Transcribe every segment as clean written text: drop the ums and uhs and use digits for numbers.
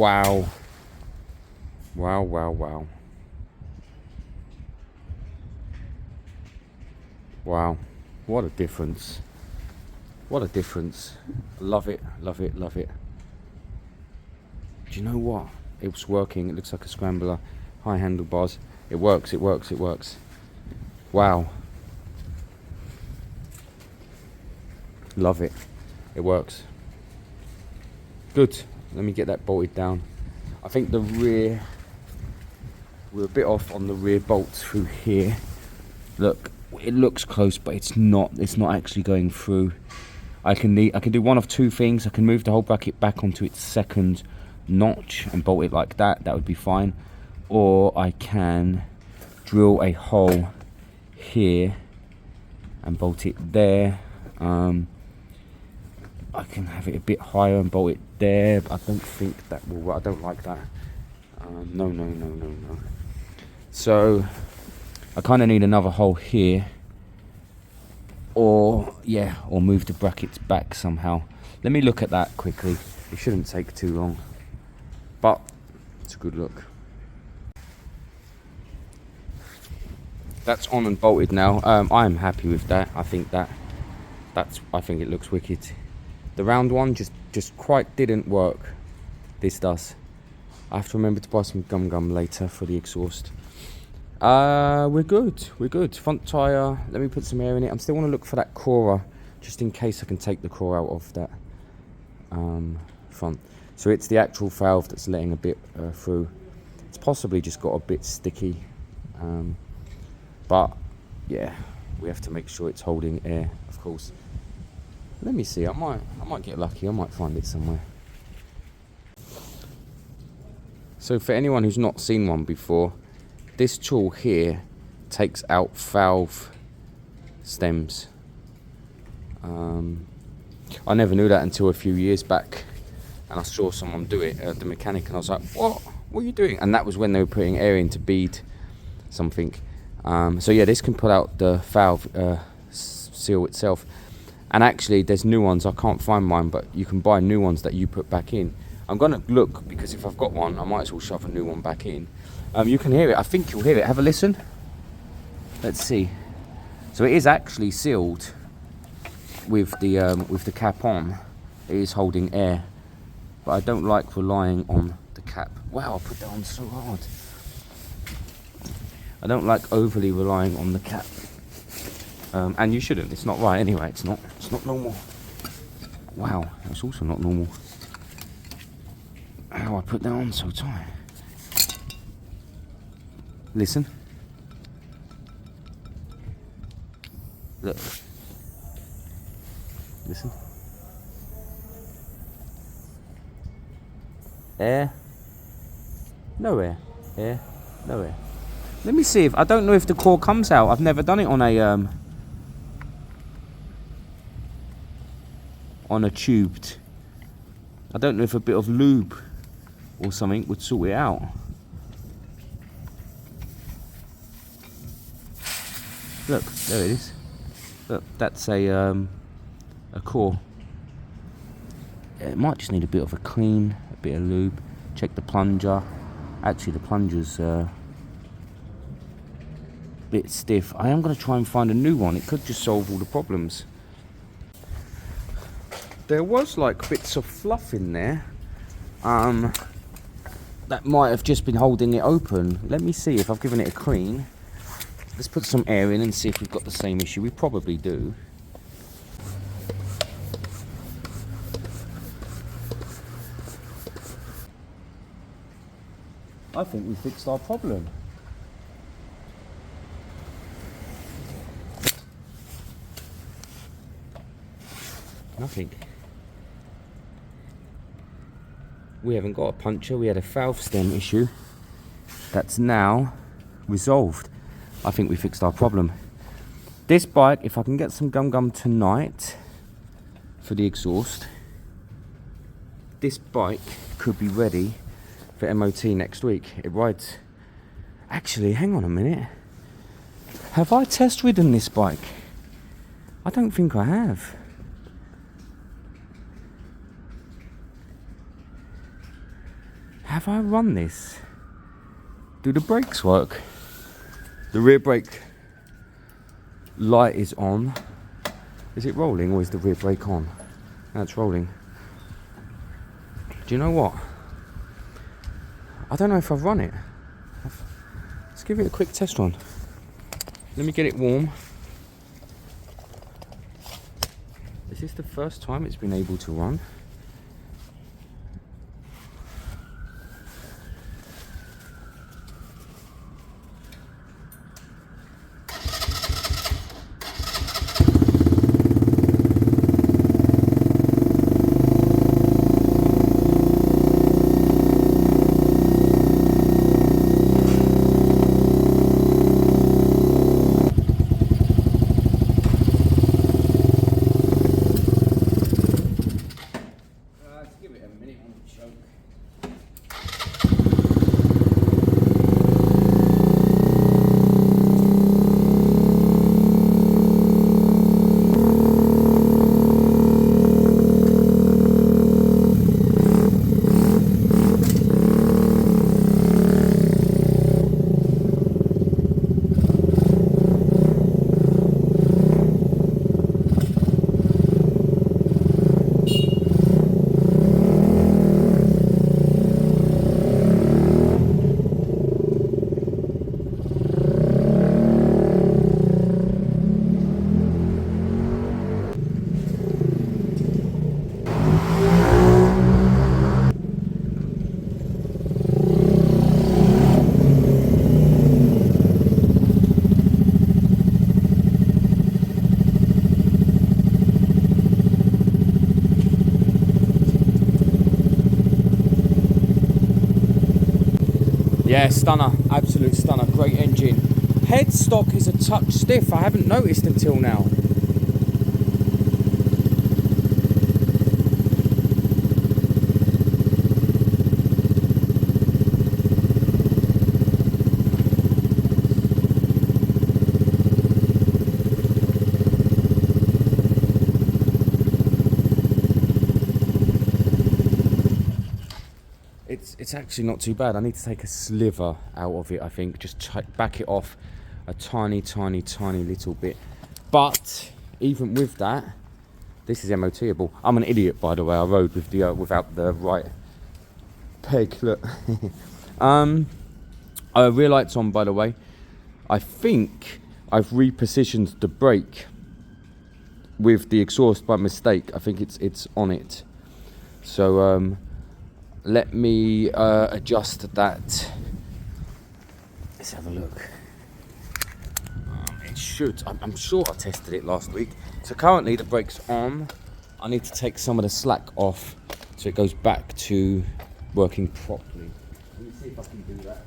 Wow. Wow, wow, wow. Wow. What a difference. What a difference. Love it, love it, love it. Do you know what? It was working. It looks like a scrambler. High handlebars. It works, it works, it works. Wow. Love it. It works. Good. Let me get that bolted down. I think the rear, we're a bit off on the rear bolts through here. Look, it looks close, but it's not actually going through. I can do one of two things. I can move the whole bracket back onto its second notch and bolt it like that. That would be fine. Or I can drill a hole here and bolt it there. I can have it a bit higher and bolt it there, but I don't think that will work. I don't like that. No. So I kind of need another hole here, or move the brackets back somehow. Let me look at that quickly. It shouldn't take too long, but it's a good look. That's on and bolted now. I'm happy with that. I think I think it looks wicked. The round one just quite didn't work. This does. I have to remember to buy some gum later for the exhaust. We're good. Front tyre, let me put some air in it. I still want to look for that corer, just in case I can take the core out of that front. So it's the actual valve that's letting a bit through. It's possibly just got a bit sticky, but yeah, we have to make sure it's holding air, of course. Let me see, I might get lucky. I might find it somewhere. So for anyone who's not seen one before, this tool here takes out valve stems. I never knew that until a few years back, and I saw someone do it at the mechanic, and I was like, what are you doing? And that was when they were putting air in to bead something. So yeah, this can pull out the valve seal itself. And actually there's new ones. I can't find mine, but you can buy new ones that you put back in. I'm gonna look, because if I've got one, I might as well shove a new one back in. You can hear it. I think you'll hear it. Have a listen. Let's see. So it is actually sealed with the cap on. It is holding air, but I don't like relying on the cap. Wow, I put that on so hard. I don't like overly relying on the cap, and you shouldn't. It's not right anyway. It's not normal. Wow, that's also not normal. How I put that on so tight. Listen. Look. Listen. Air. No air. Air. No air. Let me see if, I don't know if the core comes out. I've never done it on a tubed. I don't know if a bit of lube or something would sort it out. Look, there it is. Look, that's a core. Yeah, it might just need a bit of a clean, a bit of lube. Check the plunger. Actually, the plunger's a bit stiff. I am going to try and find a new one. It could just solve all the problems. There was like bits of fluff in there. That might have just been holding it open. Let me see if I've given it a clean. Let's put some air in and see if we've got the same issue. We probably do. I think we fixed our problem. Nothing. We haven't got a puncture. We had a valve stem issue. That's now resolved. I think we fixed our problem. This bike, if I can get some gum tonight for the exhaust, this bike could be ready for MOT next week. It rides. Actually, hang on a minute. Have I test ridden this bike? I don't think I have. have I run this? Do the brakes work? The rear brake light is on. Is it rolling or is the rear brake on? That's rolling. Do you know what? I don't know if I've run it. Let's give it a quick test run. Let me get it warm. Is this the first time it's been able to run? Yeah, stunner, absolute stunner, great engine. Headstock is a touch stiff, I haven't noticed until now. It's actually not too bad. I need to take a sliver out of it, I think. Just back it off a tiny little bit. But even with that, this is MOTable. I'm an idiot, by the way. I rode with the without the right peg. Look. Rear lights on, by the way. I think I've repositioned the brake with the exhaust by mistake. I think it's on it. So let me adjust that. Let's have a look. It should. I'm sure I tested it last week. So currently the brake's on. I need to take some of the slack off so it goes back to working properly. Let me see if I can do that.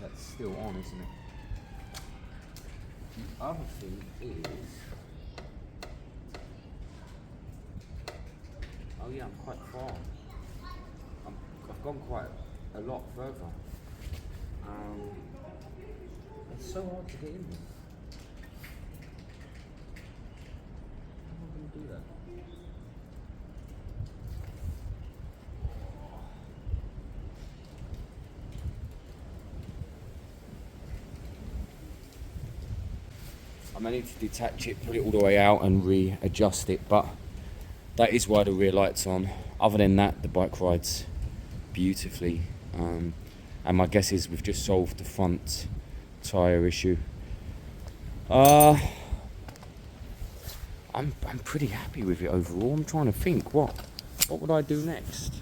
That's still on, isn't it? The other thing is, oh yeah, I'm quite far. I've gone quite a lot further. It's so hard to get in there. How am I going to do that? I may need to detach it, put it all the way out and readjust it, but that is why the rear light's on. Other than that, the bike rides beautifully. And my guess is we've just solved the front tyre issue. I'm pretty happy with it overall. I'm trying to think, what would I do next?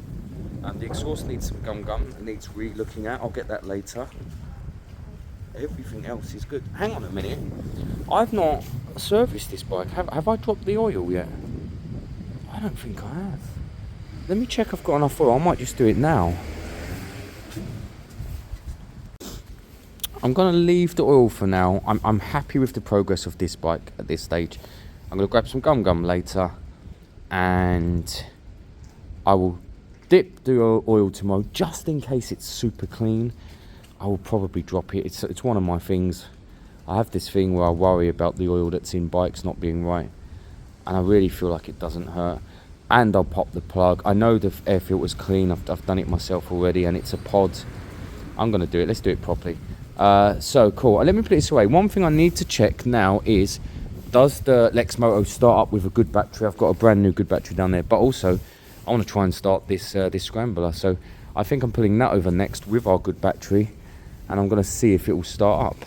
The exhaust needs some gum. It needs re-looking at. I'll get that later. Everything else is good. Hang on a minute. I've not not serviced this bike. Have I dropped the oil yet? I don't think I have. Let me check I've got enough oil. I might just do it now. I'm going to leave the oil for now. I'm happy with the progress of this bike at this stage. I'm going to grab some gum later, and I will dip the oil tomorrow just in case it's super clean. I will probably drop it. It's one of my things. I have this thing where I worry about the oil that's in bikes not being right, and I really feel like it doesn't hurt. And I'll pop the plug. I know the air filter's clean. I've done it myself already, and it's a pod. I'm going to do it. Let's do it properly. So cool. Let me put this away. One thing I need to check now is, does the Lexmoto start up with a good battery? I've got a brand new good battery down there, but also I want to try and start this scrambler. So I think I'm putting that over next with our good battery, and I'm going to see if it will start up.